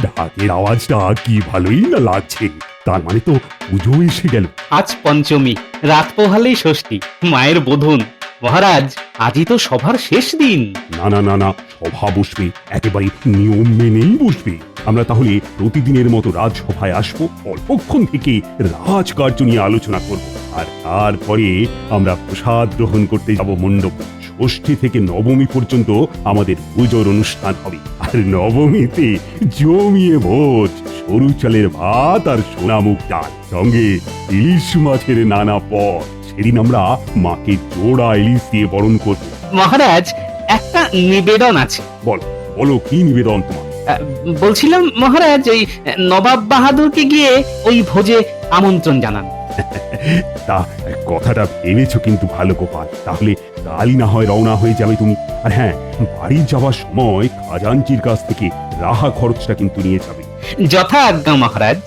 ঢাকের আওয়াজটা কি ভালোই না লাগছে। তার মানে তো পুজো এসে গেল। আজ পঞ্চমী, রাত পোহালেই ষষ্ঠী, মায়ের বোধন। মহারাজ, আজই তো সভার শেষ দিন। না না না না, সভা বসবে, একেবারে নিয়ম মেনেই বসবে। আমরা তাহলে প্রতিদিনের মতো রাজসভায় আসবো, অল্পক্ষণ থেকে রাজকার্য নিয়ে আলোচনা করব, আর তারপরে আমরা প্রসাদ গ্রহণ করতে যাব মণ্ডপ। ষষ্ঠী থেকে নবমী পর্যন্ত আমাদের পুজোর অনুষ্ঠান হবে, আর নবমীতে জমিয়ে ভোজ, সরু চালের ভাত আর সোনামুগ ডাল, সঙ্গে ইলিশ মাছের নানা পদ। সেদিন আমরা মাকে জোড়া ইলিশ দিয়ে বরণ করব। মহারাজ, একটা নিবেদন আছে। বলো বলো, কি নিবেদন তোমার? বলছিলাম মহারাজ, ওই নবাব বাহাদুরকে গিয়ে ওই ভোজে আমন্ত্রণ জানান। তা কথাটা ভেবেছো কিন্তু ভালো গোপাল। তাহলে কালই না হয় রওনা হয়ে যাবে তুমি। আর হ্যাঁ, বাড়ি যাওয়ার সময় খাজাঞ্চির কাছ থেকে রাহা খরচটা কিন্তু নিয়ে যাবে। যথা আজ্ঞা মহারাজ।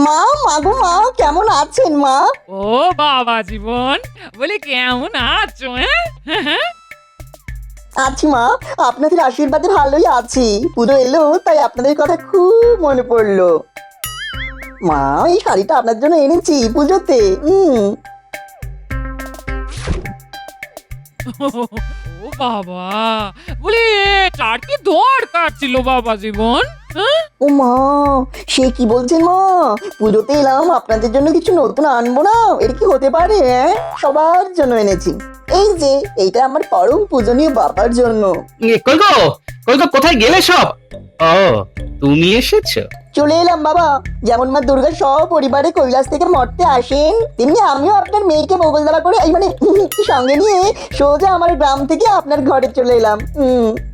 মা, মাগো মা, কেমন আছেন মা? ও বাবা জীবন, বলি কেমন আছো? হ্যাঁ, আছি মা, আপনাদের আশীর্বাদে ভালোই আছি। পুজো এলো তাই আপনাদের কথা খুব মনে পড়লো। মা, এই শাড়িটা আপনার জন্য এনেছি পুজোতে। ও বাবা, বলি এটার কি দরকার ছিল বাবা জীবন? হ্যাঁ? ও মা, সে কি বলছেন মা? পুজোতে এলাম, আপনাদের জন্য কিছু নতুন আনবো না? এটা কি হতে পারে? সবার জন্য এনেছি। এই যে, এইটা আমার পরম পূজনীয় বাবার জন্য। কই গো, কই গো, কোথায় গেলে সব? ও, তুমি এসেছো? চলে এলাম বাবা। যেমন মা দুর্গা সপরিবারে কৈলাস থেকে মর্তে আসেন, তেমনি আমিও আপনার মেয়েকে মোগল দাবা করে, এই মানে সঙ্গে নিয়ে সোজা আমার গ্রাম থেকে আপনার ঘরে চলে এলাম।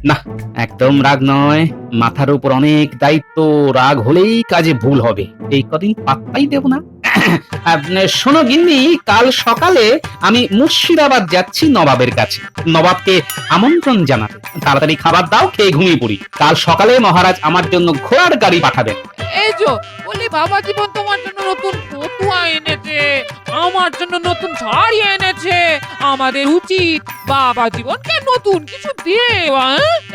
না, একদম রাগ নয়। মাথার উপর অনেক দায়িত্ব, রাগ হলেই কাজে ভুল হবে। এই কদিন পাত্তাই দেব না। শোনো গিন্নি, কাল সকালে আমি মুর্শিদাবাদ যাচ্ছি নবাবের কাছে, নবাবকে আমন্ত্রণ জানাতে। তাড়াতাড়ি খাবার দাও, খেয়ে ঘুমিয়ে পড়ি। কাল সকালে মহারাজ আমার জন্য ঘোড়ার গাড়ি পাঠাবেন। এই যে বলি বাবা জীবন তোমার জন্য নতুন ফতুয়া এনেছে, আমার জন্য নতুন শাড়ি এনেছে। আমাদের উচিত বাবা জীবনকে নতুন কিছু দেওয়া।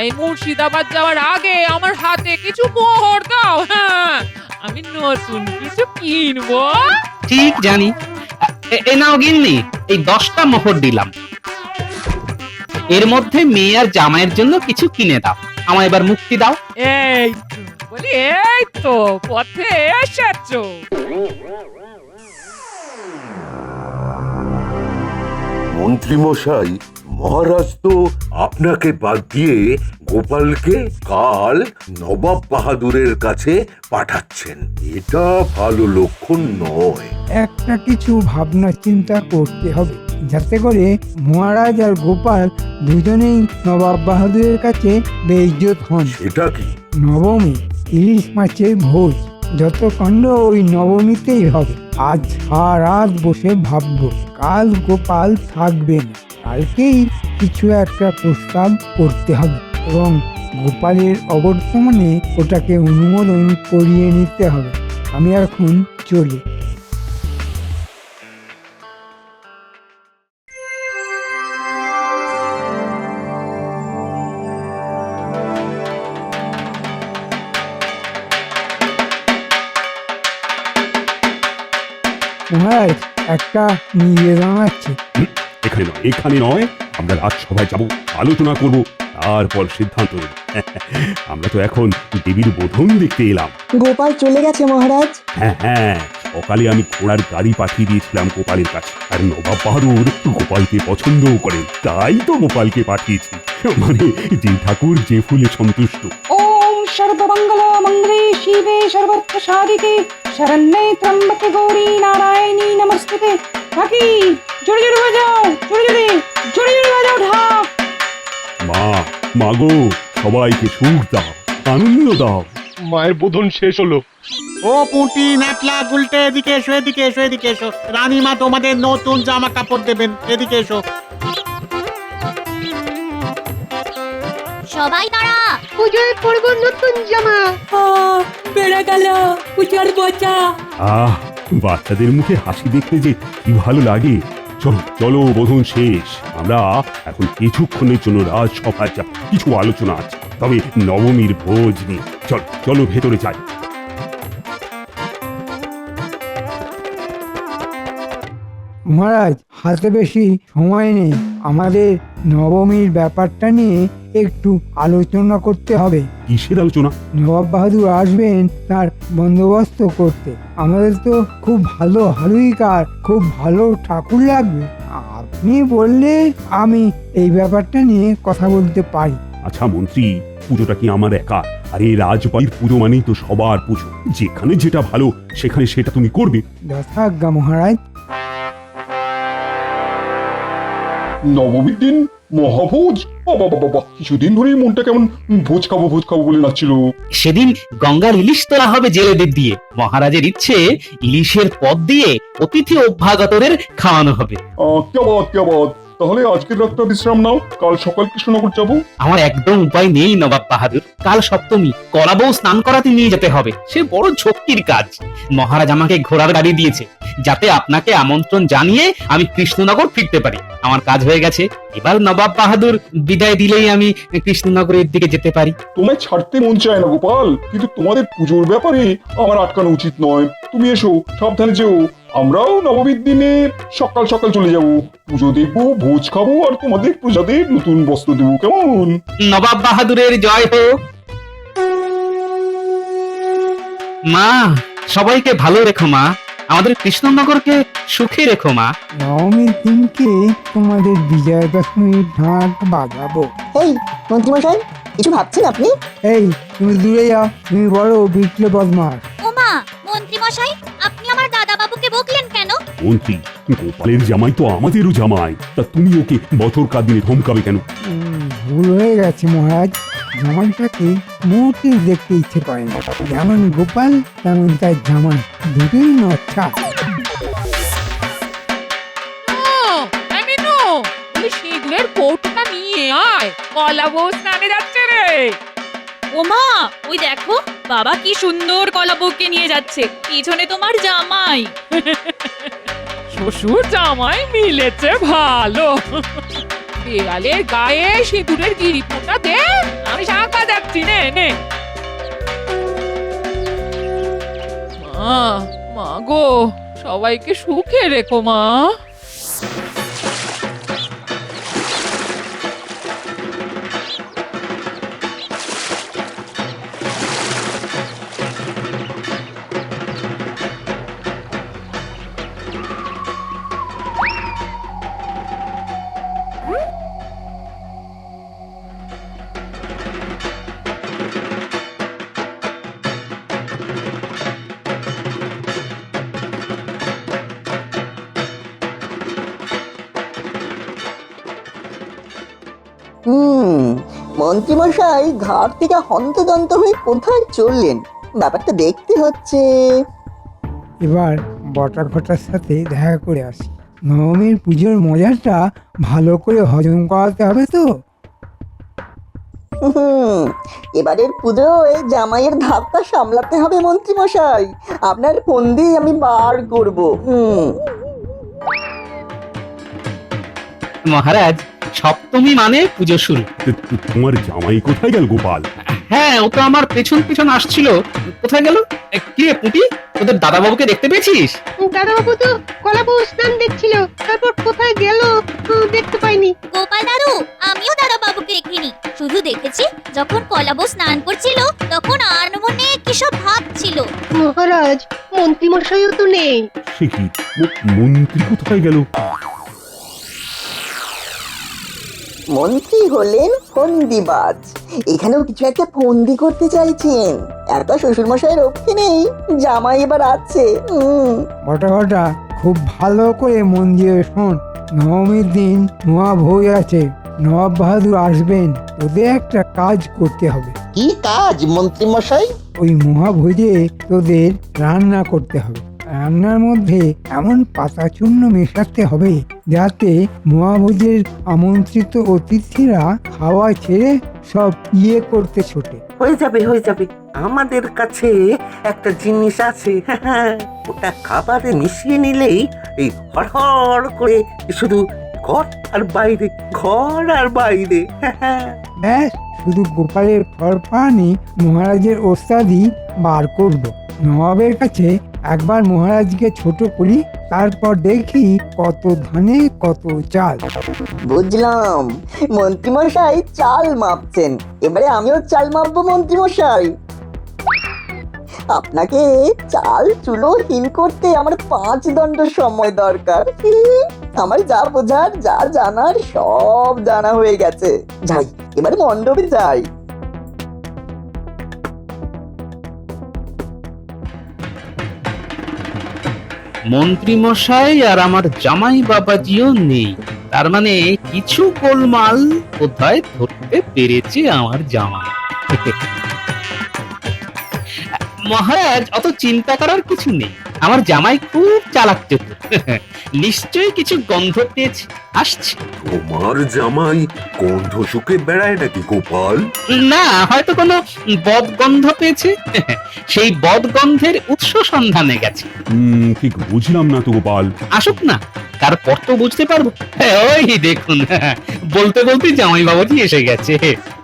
এই মুর্শিদাবাদ যাওয়ার আগে আমার হাতে কিছু মোহর দাও। হ্যাঁ, আমি নতুন কিছু কিনবো। ঠিক জানি। এ নাও গিন্নি, এই 10টা মোহর দিলাম। এর মধ্যে মেয়ে আর জামাইয়ের জন্য কিছু কিনে দাও। আমায় এবার মুক্তি দাও। এই তো, বলি এই তো পথে এসেছো। মন্ত্রী মশাই, মহারাজ তো আপনাকে বাদ দিয়ে গোপালকে কাল নবাব বাহাদুরের কাছে পাঠাচ্ছেন। এটা ভালো লক্ষণ নয়। একটা কিছু ভাবনা চিন্তা করতে হবে, যাতে করে মহারাজ আর গোপাল দুজনেই নবাব বাহাদুরের কাছে বেইজ্জত হন। এটা কি? নবমী ইলিশ মাছের ভোজ, যত কাণ্ড ওই নবমীতেই হবে। আজ সারাত বসে ভাববো, কাল গোপাল থাকবে না, কালকেই কিছু একটা প্রস্তাব করতে হবে এবং গোপালের অবর্তমানে ওটাকে অনুমোদন করিয়ে নিতে হবে। আমি এখন চলি। মহারাজ, একটা নিবেদন আছে। এখানে নয়, এখানে নয়, আমরা রাজসভায় যাব, আলোচনা করব, তারপর সিদ্ধান্ত নেব। আমরা তো এখন দেবীর বোধন দেখতে এলাম। গোপাল চলে গেছে মহারাজ। হ্যাঁ হ্যাঁ, সকালে আমি ঘোড়ার গাড়ি পাঠিয়ে দিয়েছিলাম গোপালের কাছে, আর নবাব বাহাদুর গোপালকে পছন্দও করেন, তাই তো গোপালকে পাঠিয়েছি। মানে যে ঠাকুর যে ফুলে সন্তুষ্ট। ওম সর্বমঙ্গল মঙ্গলে শিবে সর্বত্র সাধিকে শরণ্যে ত্র্যম্বকে গৌরী নারায়ণী নমস্তুতে। কাকি, জোরে জোরে বাজাও, জোরে জোরে, জোরে জোরে বাজাও ঢাক। মাগো, সবাইকে সুখ দাও, আনন্দ দাও। মায়ের বোধন শেষ হলো। ও পুঁটি, ন্যাপলা, গুলটে, এদিকে এসো, এদিকে এসো, এদিকে এসো। রানীমা তোমাদের নতুন জামা কাপড় দেবেন, এদিকে এসো। সবাই দাঁড়া, পুজোয় পরব নতুন জামা। বেড়া গেল পূজার বোঝা। বাচ্চাদের মুখে হাসি দেখতে যে কি ভালো লাগে। চলো চলো, বোধন শেষ। আমরা এখন কিছুক্ষণের জন্য রাজসভায় যাব, কিছু আলোচনা আছে, তবে নবমীর ভোজ নিয়ে। চলো চলো, ভেতরে যাই। মহারাজ, হাতে বেশি সময় নেই, আমাদের নবমীর ব্যাপারটা নিয়ে একটু আলোচনা করতে হবে। কিসের আলোচনা? নবাব বাহাদুর আসবেন তার বন্দোবস্ত করতে। আমাদের তো খুব ভালো হালুইকার, খুব ভালো ঠাকুর লাগবে। আপনি বললে আমি এই ব্যাপারটা নিয়ে কথা বলতে পারি। আচ্ছা মন্ত্রী, পুজোটা কি আমার একা? আর এই রাজবাড়ির পুজো মানেই তো সবার পুজো, যেখানে যেটা ভালো সেখানে সেটা তুমি করবে। যথাজ্ঞা মহারাজ। নবমীর দিন মহাভোজ, বাবা বাবা বাবা, কিছুদিন ধরেই মনটা কেমন ভোজ খাবো বলে নাচছিল। সেদিন গঙ্গার ইলিশ তোলা হবে জেলেদের দিয়ে। মহারাজের ইচ্ছে ইলিশের পদ দিয়ে অতিথি অভ্যাগতদের খাওয়ানো হবে। কেবাদ, তাহলে আজকের রাতটা বিশ্রাম নাও, কাল সকাল কৃষ্ণনগর যাবো। আমার একদম উপায় নেই নবাব বাহাদুর। কাল সপ্তমী, কলা বউ স্নান করাতে নিয়ে যেতে হবে। সে বড় ঝক্কির কাজ। মহারাজ আমাকে ঘোড়ার গাড়ি দিয়েছে, যাতে আপনাকে আমন্ত্রণ জানিয়ে আমি কৃষ্ণনগর ফিরতে পারি। আমার কাজ হয়ে গেছে। এবার নবাব বাহাদুর বিদায় দিলেই আমি কৃষ্ণনগরের দিকে যেতে পারি। তোমায় ছাড়তে মন চায় না গোপাল, কিন্তু তোমাদের পুজোর ব্যাপারে আমার আটকানো উচিত নয়। তুমি এসো, সাবধানে যেও। আমরাও নবমীর দিনে সকাল সকাল চলে যাব, পুজো দেখবো, ভোজ খাবো, আর তোমাদের প্রজাদের নতুন বস্ত্র দেবো, কেমন? নবাব বাহাদুরের জয় হোক। মা, সবাইকে ভালো রেখো মা। আমাদের কৃষ্ণনগরকে সুখে রেখো মা। নবমীর দিনকে তোমাদের বিজয়া দশমীর ঢাক বাজাবো। এই মন্ত্রীমশাই, কিছু ভাবছেন আপনি? এই তুমি দূরে যাও, তুমি বড় বিটলে বদমাস। ওমা মন্ত্রী মশাই, আপনি আমার দাদা বাবুকে বকলেন কেন? মন্ত্রী, গোপালের জামাই তো আমাদেরও জামাই, তা তুমি ওকে বছরকার দিনে ধমকাবে কেন? ভুল হয়ে গেছে মহারাজ। জামাইটাকে মোটে দেখতে ইচ্ছে করে না। যেমন গোপাল তেমন তার জামাই, দুটোই নচ্ছা। সিঁদুরের কৌটোটা নিয়ে আয়, কলা বউ স্নানে যাচ্ছে রে। ওমা, ওই দেখো বাবা কি সুন্দর কলা বউকে নিয়ে যাচ্ছে, পিছনে তোমার জামাই। শ্বশুর জামাই মিলেছে ভালো। দেয়ালের গায়ে সিঁদুরের গিরিপোটা দে, আমি শাঁখা যাচ্ছি। নে নে মা গো, সবাইকে সুখে রেখো মা। মন্ত্রীমশাই ঘাট থেকে হন্তদন্ত হয়ে কোথায় চললেন? ব্যাপারটা দেখতে হচ্ছে। এবার বটা ঘটার সাথে দেখা করে আসি। নবমীর পুজোর মজাটা ভালো করে হজম করাতে হবে তো। এবারের পুজোয় জামাইয়ের ধাক্কা সামলাতে হবে মন্ত্রীমশাই। আপনার ফন্দি আমি বার করব। মহারাজ, সপ্তমী মানে পুজো শুরু। তোমার জামাই কোথায় গেল গোপাল? হ্যাঁ, ও তো আমার পেছন পেছন আসছিল। কোথায় গেল? কি রে পুঁটি, তোদের দাদা বাবুকে দেখতে পেয়েছিস? দাদাবাবু তো কলা বউ স্নান দেখছিল, তারপর কোথায় গেল দেখতে পাইনি। গোপাল দাদু, আমিও দাদা বাবুকে দেখিনি, শুধু দেখেছি যখন কলা বউ স্নান করছিল তখন আর মনে কি সব ভাবছিল। মহারাজ, মন্ত্রী মশাইও তো নেই। সে কি, মন্ত্রী কোথায় গেল? মন্ত্রী হলেন ফন্দিবাজ, এখানেও কিছু একটা ফন্দি করতে চাইছেন। একা শ্বশুর মশাই রক্ষে নেই, জামাই এবার আছে। বটা ঘটা খুব ভালো করে মন দিয়ে শোন। নবমীর দিন মহাভোজ আছে, নবাব বাহাদুর আসবেন। তোদের একটা কাজ করতে হবে। কি কাজ মন্ত্রী মশাই? ওই মহাভোজে তোদের রান্না করতে হবে। রান্নার মধ্যে এমন পাতা চূর্ণ মেশাতে হবে যাতে মহাভোজের আমন্ত্রিত অতিথিরা খাওয়া ছেড়ে সব করতে ছোটে। হয়ে যাবে আমাদের কাছে একটা জিনিস আছে, ওটা খাবারে মিশিয়ে নিলেই এই হড়হড় করে শুধু ঘর আর বাইরে, ঘর আর বাইরে। ব্যাস, শুধু গোপালের ফরফরানি মহারাজের ওস্তাদি বার করব। নবাবের কাছে একবার মহারাজকে ছোট করি, তারপর দেখি কত ধানে কত চাল। বুঝলাম, মন্ত্রীমশাই চাল মাপছেন, এবারে আমিও চাল মাপবো মন্ত্রীমশাই। আপনাকে চাল চুলোহীন করতে আমার 5 দণ্ড সময় দরকার। আমার যা বোঝার যা জানার সব জানা হয়ে গেছে। যাই, এবারে মণ্ডপে যাই। মন্ত্রী মশাই আর আমার জামাই বাবাজিও নেই, তার মানে কিছু গোলমাল কোথায় ধরতে পেরেছে আমার জামাই। মহারাজ, অত চিন্তা করার কিছু নেই, আমার জামাই খুব চালাক চতুর। নিশ্চয়ই কিছু গন্ধ পেয়েছে, আসছে। তোমার জামাই গন্ধ শুকে বেড়ায় নাকি গোপাল? না, হয়তো কোনো বদ গন্ধ পেয়েছে, সেই বদ গন্ধের উৎস সন্ধানে গেছে। ঠিক বুঝলাম না তো গোপাল। আসুক না, তারপর তো বুঝতে পারবো। ওই দেখুন, বলতে বলতে জামাই বাবাজি এসে গেছে।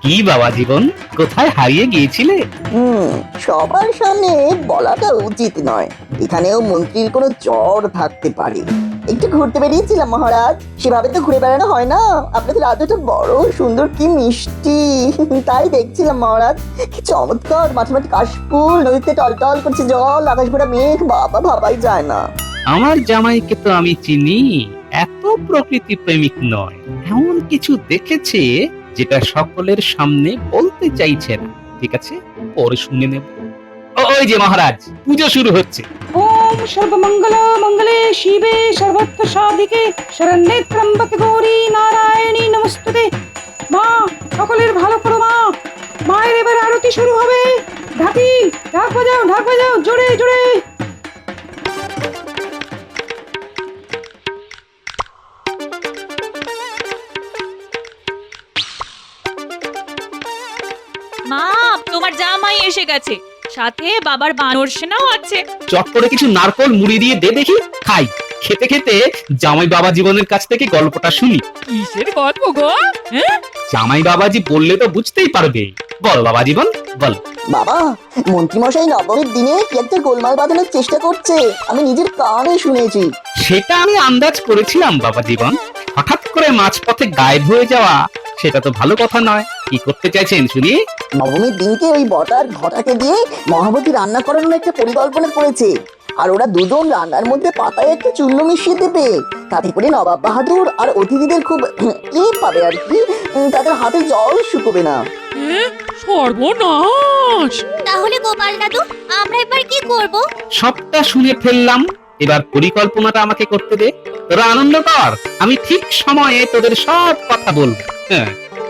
কি বাবা জীবন, কোথায় হারিয়ে গিয়েছিলে? সবার সামনে বলাটা উচিত নয়, এখানেও মন্ত্রীর কোনো জ্বর থাকতে পারে। একটু ঘুরতে বেরিয়েছিলাম মহারাজ, সেভাবে তো ঘুরে বেড়ানো হয় না। আপনাদের রাজ্যটা বড় সুন্দর, কি মিষ্টি, তাই দেখছিলাম মহারাজ। কি চমৎকার, মাঠে মাঠে কাশফুল, নদীতে টলটল করছে জল, আকাশ ভরা মেঘ, বাবা ভাবাই যায় না। আমার জামাইকে তো আমি চিনি, এত প্রকৃতি প্রেমিক নয়। এমন কিছু দেখেছে যেটা সকলের সামনে বলতে চাইছে না। ঠিক আছে, পরে শুনে নেব। ওই যে মহারাজ, পুজো শুরু হচ্ছে। ওম সর্বমঙ্গল মঙ্গলে শিবে সর্বত্র সাধিকে শরণ্যে ত্র্যম্বকে গৌরী নারায়ণী নমস্তুতে। মা, সকলের ভালো করো মা। মায়ের এবার আরতি শুরু হবে। ঢাকি, ঢাক বাজাও জোরে জোরে। মা, তোমার জামাই এসে গেছে, সাথে বাবার বানর সেনাও আছে। চট করে কিছু নারকল মুড়ি দিয়ে দে দেখি, খাই। খেতে খেতে জামাই বাবা জীবনের কাছ থেকে গল্পটা শুনি। কিসের গল্প গো? জামাই বাবাজি বললে তো বুঝতেই পারবে। বল বাবা জীবন, বল। বাবা, মন্ত্রীমশাই নবমীর দিনে কি একটা গোলমাল বাঁধানোর চেষ্টা করছে, আমি নিজের কানে শুনেছি। সেটা আমি আন্দাজ করেছিলাম বাবা জীবন। হঠাৎ করে মাঝপথে গায়েব হয়ে যাওয়া, সেটা তো ভালো কথা নয়। কি করতে চাইছেন শুনি? নবমীর দিনকে ওই বটার ঘটাকে দিয়ে মহাবতী রান্না করানোর একটা পরিকল্পনা করেছে, আর ওরা দুজন রান্নার মধ্যে পাতায় একটা চূর্ণ মিশিয়ে দেবে, তাতে করে নবাব বাহাদুর আর অতিথিদের খুব পাবে আর কি, তাদের হাতে জল শুকোবে না। সর্বনাশ! তাহলে গোপাল দাদু, আমরা এবার কি করব? সবটা শুনে ফেললাম, এবার পরিকল্পনাটা আমাকে করতে দে। তোরা আনন্দ কর, আমি ঠিক সময়ে তোদের সব কথা বলবো।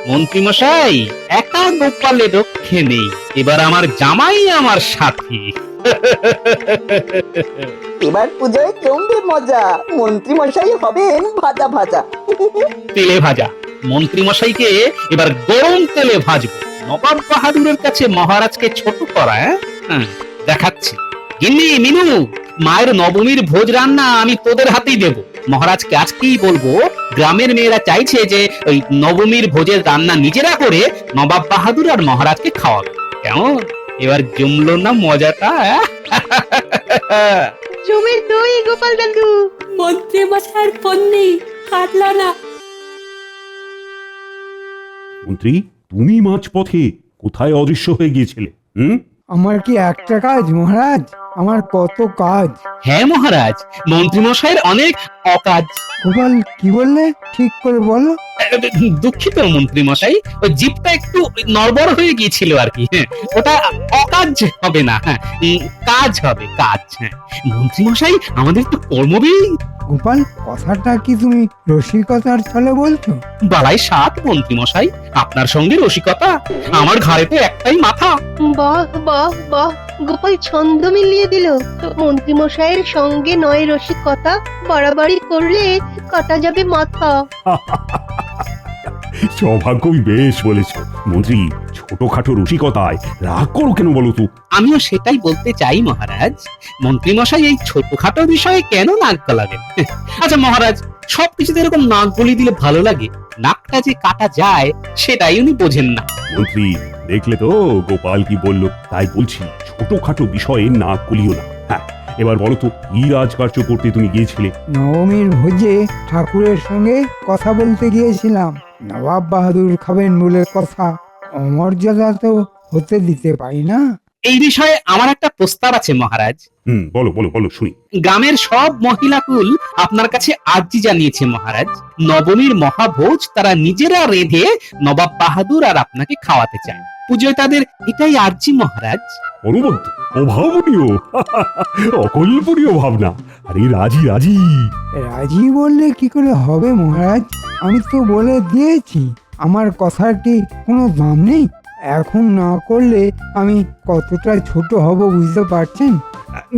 মন্ত্রী মশাই, একা গোপালের রক্ষে নেই, এবার আমার জামাই আমার সাথী। এবার পুজোয় জমবে মজা, মন্ত্রীমশাই হবেন ভাজা ভাজা। তেলে ভাজা। মন্ত্রী মশাইকে এবার গরম তেলে ভাজবো। নবাব বাহাদুরের কাছে মহারাজকে ছোট করা, দেখাচ্ছি। গিন্নি, মিনু, মায়ের নবমীর ভোজ রান্না আমি তোদের হাতেই দেব। মহারাজকে আজকেই বলবো, গ্রামের মেয়েরা চাইছে যে ওই নবমীর ভোজের রান্না নিজেরা করে নবাব বাহাদুর আর মহারাজকে খাওয়াবে। কেমন, এবার জমলো না মজাটা? জমের দই গোপাল দাদু। মন্ত্রী মশাইয়ের পন্নি কাটলো না। মন্ত্রী, তুমি মাঝপথে কোথায় অদৃশ্য হয়ে গিয়েছিলে? আমার কি একটা কাজ মহারাজ, আমার কত কাজ। হ্যাঁ মহারাজ, মন্ত্রী মশাইয়ের অনেক অকাজ। গোপাল, কি বললে ঠিক করে বলো। দুঃখিত মন্ত্রী মশাই, ওই জিপটা একটু নড়বড় হয়ে গিয়েছিল আর কি। ওটা অকাজ হবে না, কাজ হবে, কাজ। মন্ত্রী মশাই আমাদের তো কর্মবীর। গোপাল, কথাটা কি তুমি রসিকতার ছলে বলছো? বালাই সাত মন্ত্রী মশাই, আপনার সঙ্গে রসিকতা? আমার ঘাড়ে তো একটাই মাথা। বাহ বাহ বাহ, গোপাল ছন্দ মিলিয়ে দিল। মন্ত্রী মশাইয়ের সঙ্গে নয় রসিকতা, বাড়াবাড়ি করলে কাটা যাবে মাথা। সৌভাগ্যই বেশ বলেছ মন্ত্রী। ছোটখাটো রসিকতায় রাগ করো কেন বলো তো? আমিও সেটাই বলতে চাই মহারাজ। মন্ত্রী মশাই এই ছোটখাটো বিষয়ে কেন নাক গলাবেন? আচ্ছা মহারাজ, সবকিছুতে এরকম নাক গলিয়ে দিলে ভালো লাগে? নাকটা যে কাটা যায় সেটাই উনি বোঝেন না। মন্ত্রী দেখলে তো গোপাল কি বললো? তাই বলছি ছোটখাটো বিষয়ে নাক গলিও না। হ্যাঁ, এবার বলো তো কি রাজকার্য করতে তুমি গিয়েছিলে? নবমীর ভোজে ঠাকুরের সঙ্গে কথা বলতে গিয়েছিলাম। নবাব বাহাদুর খাবেন বলে কথা, অমর্যাদা তো হতে দিতে পারি না। এই বিষয়ে আমার একটা প্রস্তাব আছে মহারাজ। বলো বলো বলো শুনি। গ্রামের সব মহিলাকুল আপনার কাছে আর্জি জানিয়েছে মহারাজ। নবমীর মহাভোজ তারা নিজেরা রেঁধে নবাব বাহাদুর আর আপনাকে খাওয়াতে চায়। পুজোয় তাদের এটাই আর্জি মহারাজ। অনুবদ্ধ, অভাবনীয়, অকল্পনীয় ভাবনা। আরে রাজি রাজি। রাজি বললে কি করে হবে মহারাজ? আমি তো বলে দিয়েছি আমার কথার কি কোনো দাম নেই? এখন না করলে আমি কতটা ছোট হব বুঝতে পারছেন?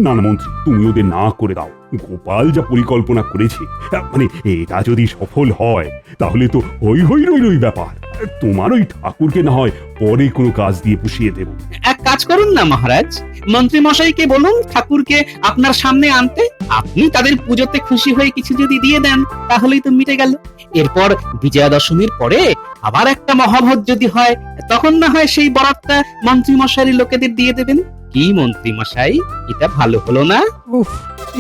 না না মন্ত্রী, তুমি ওদের না করে দাও। গোপাল যা পরিকল্পনা করেছে, মানে এটা যদি সফল হয় তাহলে তো হই হই রই রই ব্যাপার। তোমার ওই ঠাকুরকে না হয় পরে কোনো কাজ দিয়ে পুষিয়ে দেব। এক কাজ করুন না মহারাজ, মন্ত্রী মশাইকে বলুন ঠাকুরকে আপনার সামনে আনতে। আপনি তাদের পুজোতে খুশি হয়ে কিছু যদি দিয়ে দেন তাহলেই তো মিটে গেল। এরপর বিজয়া দশমীর পরে আবার একটা মহাভোজ যদি হয়, তখন না হয় সেই বরাতটা মন্ত্রী মশাইয়ের লোকেদের দিয়ে দেবেন। কি মন্ত্রী মশাই, এটা ভালো হলো না? উফ,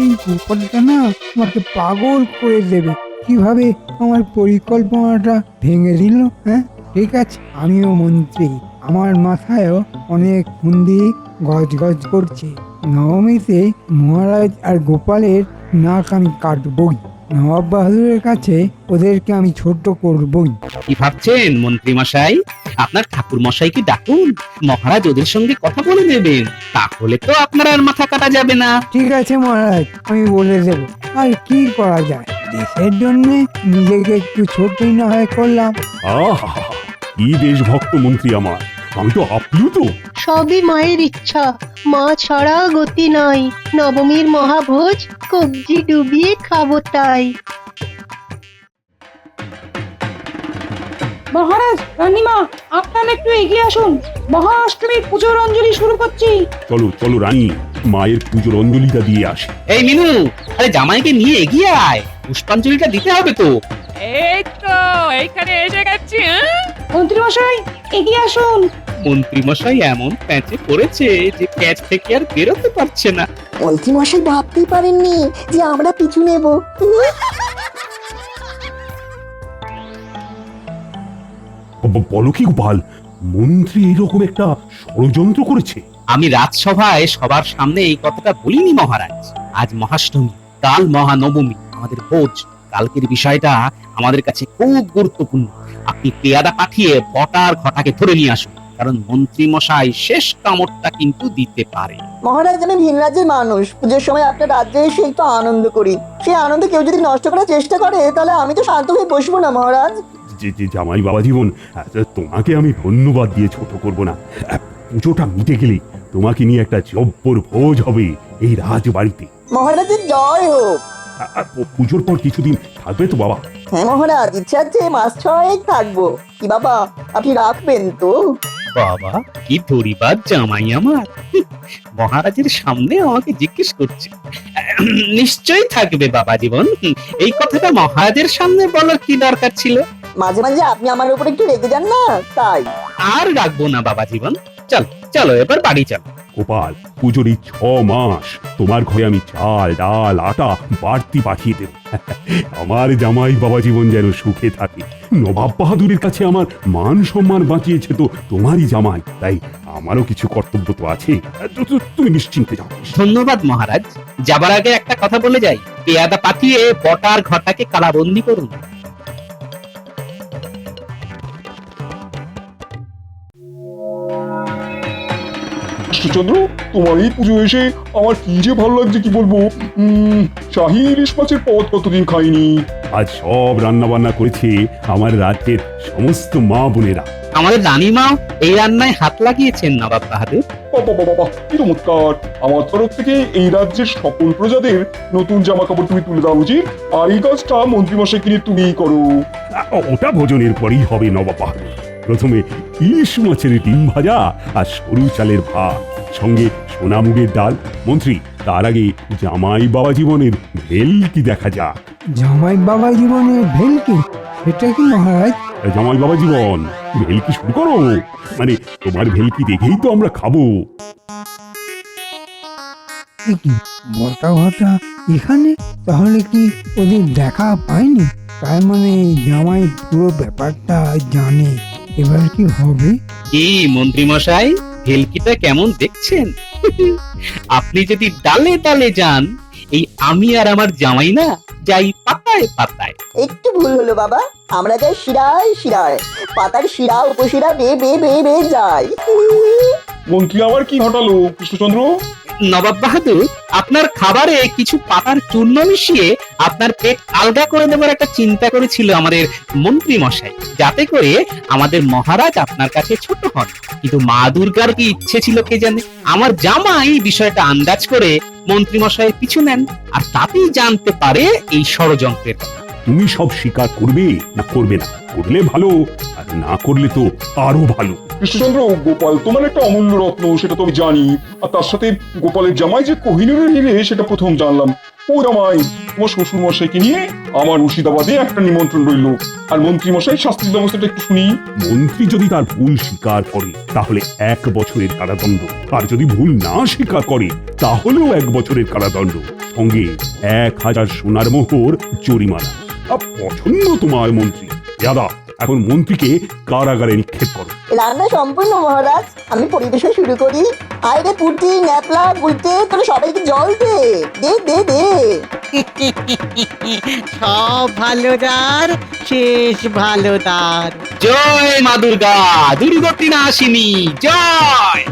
এই গোপালটা না আমাকে পাগল করে দেবে। কিভাবে আমার পরিকল্পনাটা ভেঙে দিল। হ্যাঁ ঠিক আছে, আমিও মন্ত্রী, আমার মাথায়ও অনেক বুদ্ধি গজ গজ করছে। নবমীতে মহারাজ আর গোপালের নাক আমি কাটবই। নবাব বাহাদুরের কাছে ওদেরকে আমি ছোট করবই। কি ভাবছেন মন্ত্রী মশাই? আপনার ঠাকুর মশাইকে ডাকুন, মহারাজ ওদের সঙ্গে কথা বলে নেবেন। তাহলে তো আপনার আর মাথা কাটা যাবে না। ঠিক আছে মহারাজ, আমি বলে দেব। আর কি করা যায়, দেশের জন্য নিজেকে একটু ছোটই না হয় করলাম। আহা, কি দেশভক্ত মন্ত্রী আমার। আমি তো আপ্লুত। সবই মায়ের ইচ্ছা, মা ছাড়া গতি নাই। নবমীর মহাভোজ কবজি ডুবিয়ে খাবো তাই। মহারাজ, রানীমা, আপনারা একটু এগিয়ে আসুন। মহাষ্টমীর পুজোর অঞ্জলি শুরু করছি। চলো চলো রানী, মায়ের পুজোর অঞ্জলিটা দিয়ে আসি। এই মিনু, আরে জামাইকে নিয়ে এগিয়ে আয়, পুষ্পাঞ্জলিটা দিতে হবে তো। এই তো এইখানে এসে গেছি। মন্ত্রী মশাই, এগিয়ে আসুন। মন্ত্রী মশাই এমন প্যাঁচে পড়েছে যে প্যাঁচ থেকে আর বেরোতে পারছে না। মন্ত্রী মশাই ভাবতেই পারেননি যে আমরা পিছু নেব। বলো কি গোপাল, মন্ত্রী এরকম একটা ষড়যন্ত্র করেছে? আমি রাজসভায় সবার সামনে এই কথাটা বলিনি মহারাজ। আজ মহাষ্টমী, কাল মহানবমী, আমাদের ভোজ। কালকের বিষয়টা আমাদের কাছে খুব গুরুত্বপূর্ণ। আপনি পেয়াদা পাঠিয়ে বটার ঘটাকে ধরে নিয়ে আসুন, কারণ মন্ত্রী মশাই শেষ কামড়টা কিন্তু দিতে পারে। মহারাজ, আমি ভিন রাজ্যের মানুষ। পুজোর সময় আপনার রাজ্যে এসে একটু আনন্দ করি। সেই আনন্দ কেউ যদি নষ্ট করার চেষ্টা করে তাহলে আমি তো শান্ত হয়ে বসবো না মহারাজ। যে জামাই বাবা জীবন, তোমাকে আমি ধন্যবাদ দিয়ে ছোট করব না। পুজোটা মিটে গেলে তোমাকে নিয়ে একটা জব্বর ভোজ হবে এই রাজবাড়িতে। মহারাজের জয় হোক। পুজোর পর কিছুদিন থাকবে তো বাবা? হ্যাঁ মহারাজ, ইচ্ছা আছে মাস 6 থাকবো। কি বাবা, আপনি রাখবেন তো? বাবা কি ধরিবার জামাই আমার, মহারাজের সামনে আমাকে জিজ্ঞেস করছে। নিশ্চয়ই থাকবে বাবা জীবন। এই কথাটা মহারাজের সামনে বলার কি দরকার ছিল? মাঝে মাঝে আপনি আমার উপর একটু রেগে যান না, তাই। আর রাখবো না বাবা জীবন। চল চলো এবার বাড়ি চল। গোপাল, পুজোর এই 6 মাস তোমার ঘরে আমি চাল ডাল আটা বাড়তি পাঠিয়ে দেব। আমার জামাই বাবা জীবন যেন সুখে থাকে। নবাব বাহাদুরের কাছে আমার মান সম্মান বাঁচিয়েছে তো তোমারই জামাই, তাই আমারও কিছু কর্তব্য তো আছে। তুমি নিশ্চিন্তে যাও। ধন্যবাদ মহারাজ। যাবার আগে একটা কথা বলে যাই, পেয়াদা পাঠিয়ে বটার ঘটাকে কালাবন্দি করুন। কৃষ্ণচন্দ্র, তোমার এই পুজো এসে আমার কি যে ভালো লাগছে কি বলবো। শাহী ইলিশ মাছের পদ কতদিন খাইনি। আজ সব রান্না বান্না করেছে আমার রাজ্যের সমস্ত মা বোনেরা। আমাদের রানীমা এই রান্নায় হাত লাগিয়েছেন নবাব বাহাদুর। বাবা বাবা বাবা, কি চমৎকার! আমার তরফ থেকে এই রাজ্যের সকল প্রজাদের নতুন জামা কাপড় তুমি তুলে দেওয়া উচিত, আর এই কাজটা মন্ত্রীমশাই কিনে তুমিই করো। ওটা ভোজনের পরেই হবে নবাব বাহাদুর। প্রথমে ইলিশ মাছের ডিম ভাজা আর সরু চালের ভাত, সঙ্গে সোনামুগের ডাল। মন্ত্রী, তার আগে জামাই বাবা জীবনের ভেলকি দেখা যাক। জামাই বাবা জীবনের ভেলকি, সেটা কি মহারাজ? জামাই বাবা জীবন, ভেলকি শুরু করো। মানে তোমার ভেলকি দেখেই তো আমরা খাবো। এ কি বটা ঘটা এখানে? তাহলে কি ওদের দেখা পায়নি? তার মানে জামাই পুরো ব্যাপারটা জানে। এবার কি হবে? কি মন্ত্রী মশাই, ভেলকিটা কেমন দেখছেন? আপনি যদি ডালে ডালে যান, এই আমি আর আমার জামাই না যাই পাতায় পাতায়। একটু ভুল হলো বাবা, আমরা যাই শিরায় শিরায়, পাতার শিরা উপশিরা বে বে বে বে যাই। মন্ত্রী আবার কি ঘটালো কৃষ্ণচন্দ্র? নবাব বাহাদুর, আপনার খাবারে কিছু পাতার চূর্ণ মিশিয়ে আপনার পেট আলগা করে দেবার একটা চিন্তা করেছিল আমাদের মন্ত্রী মশাই, যাতে করে আমাদের মহারাজ আপনার কাছে ছোট হন। কিন্তু মা দুর্গার কি ইচ্ছে ছিল কে জানে, আমার জামাই বিষয়টা আন্দাজ করে মন্ত্রী মশাইয়ের পিছু নেন, আর তাতেই জানতে পারে এই ষড়যন্ত্রের কথা। তুমি সব স্বীকার করবে না করবে না? করলে ভালো, আর না করলে তো আরো ভালো। কৃষ্ণচন্দ্র, গোপাল তোমার একটা অমূল্য রত্ন, সেটা তো আমি জানি। আর তার সাথে গোপালের জামাই যে কোহিনূরের হিরে, সেটা প্রথম জানলাম। ও জামাই, তোমার শ্বশুর মশাইকে নিয়ে আমার মুর্শিদাবাদে একটা নিমন্ত্রণ রইল। আর মন্ত্রী মশাই শাস্তির ব্যবস্থাটা একটু শুনি। মন্ত্রী যদি তার ভুল স্বীকার করে তাহলে 1 বছরের কারাদণ্ড, আর যদি ভুল না স্বীকার করে তাহলেও 1 বছরের কারাদণ্ড, সঙ্গে 1000 সোনার মোহর জরিমানা। পছন্দ তোমার মন্ত্রী? দাদা, এখন মন্ত্রীকে কারাগারে নিক্ষেপ করো। রান্না সম্পূর্ণ মহারাজ, আমি পরিবেশন শুরু করি। আয় রে পুটি, ন্যাপলা, গুলতে, তোরা সবাইকে জল দে দে দে দে। সব ভালো দার শেষ ভালো দার। জয় মা দুর্গা, দুর্গতি নাশিনী জয়।